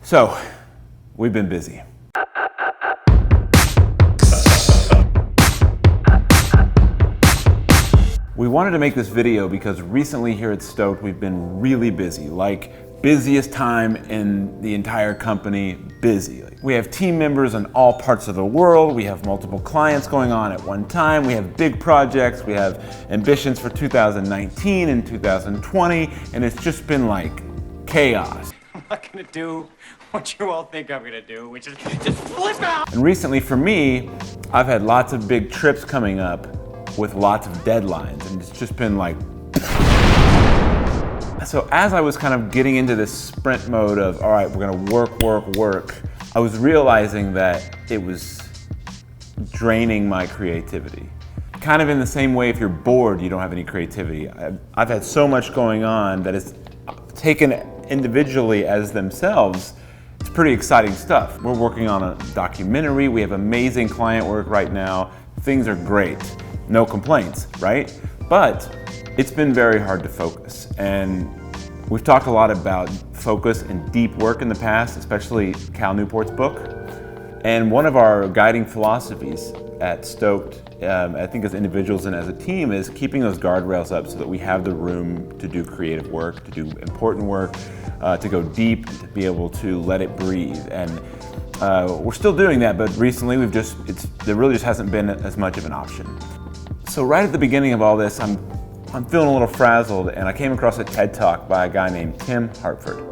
So, we've been busy. We wanted to make this video because recently here at Stoked we've been really busy, like busiest time in the entire company, busy. We have team members in all parts of the world, we have multiple clients going on at one time, we have big projects, we have ambitions for 2019 and 2020, and it's just been like chaos. I'm not gonna do what you all think I'm gonna do, which is just flip out! And recently for me, I've had lots of big trips coming up with lots of deadlines, and it's just been like. So as I was kind of getting into this sprint mode of, all right, we're gonna work, I was realizing that it was draining my creativity. Kind of in the same way, if you're bored, you don't have any creativity. I've had so much going on that it's taken individually as themselves. It's pretty exciting stuff. We're working on a documentary. We have amazing client work right now. Things are great. No complaints, right? But it's been very hard to focus. And we've talked a lot about focus and deep work in the past, especially Cal Newport's book. And one of our guiding philosophies at Stoked, I think as individuals and as a team, is keeping those guardrails up so that we have the room to do creative work, to do important work, to go deep, to be able to let it breathe. And we're still doing that, but recently there really just hasn't been as much of an option. So right at the beginning of all this, I'm feeling a little frazzled, and I came across a TED Talk by a guy named Tim Hartford.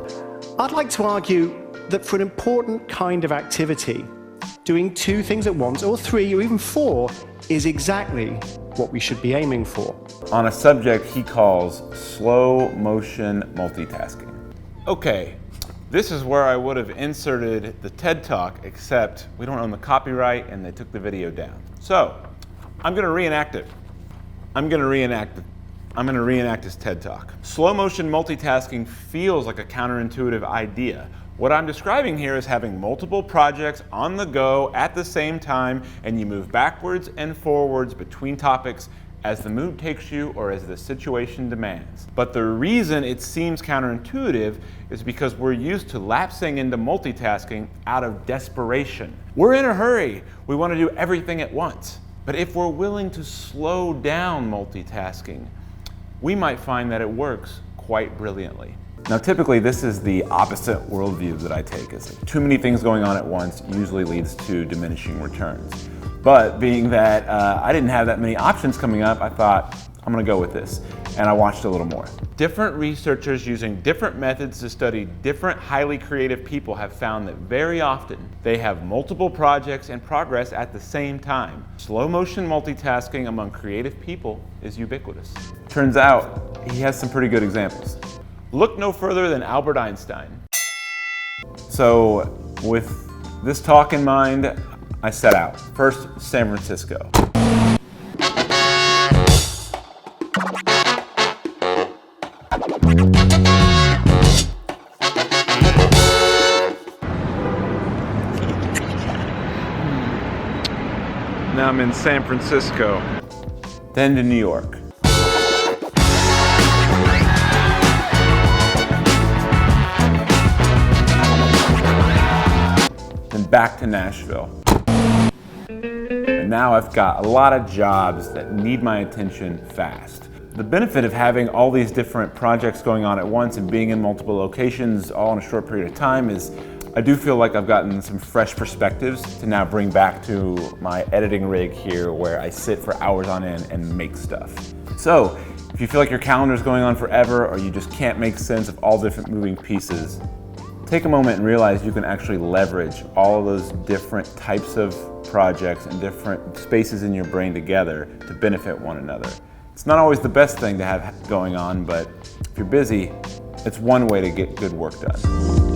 I'd like to argue that for an important kind of activity, doing two things at once, or three, or even four, is exactly what we should be aiming for. On a subject he calls slow motion multitasking. Okay, this is where I would have inserted the TED Talk, except we don't own the copyright and they took the video down. So, I'm gonna reenact it. I'm gonna reenact his TED Talk. Slow motion multitasking feels like a counterintuitive idea. What I'm describing here is having multiple projects on the go at the same time, and you move backwards and forwards between topics as the mood takes you or as the situation demands. But the reason it seems counterintuitive is because we're used to lapsing into multitasking out of desperation. We're in a hurry. We want to do everything at once. But if we're willing to slow down multitasking, we might find that it works quite brilliantly. Now typically this is the opposite worldview that I take, is too many things going on at once usually leads to diminishing returns. But being that I didn't have that many options coming up, I thought, I'm gonna go with this. And I watched a little more. Different researchers using different methods to study different highly creative people have found that very often they have multiple projects in progress at the same time. Slow motion multitasking among creative people is ubiquitous. Turns out he has some pretty good examples. Look no further than Albert Einstein. So with this talk in mind, I set out. First, San Francisco. Now I'm in San Francisco. Then to New York. Then back to Nashville. And now I've got a lot of jobs that need my attention fast. The benefit of having all these different projects going on at once and being in multiple locations all in a short period of time is I do feel like I've gotten some fresh perspectives to now bring back to my editing rig here where I sit for hours on end and make stuff. So if you feel like your calendar's going on forever or you just can't make sense of all different moving pieces, take a moment and realize you can actually leverage all of those different types of projects and different spaces in your brain together to benefit one another. It's not always the best thing to have going on, but if you're busy, it's one way to get good work done.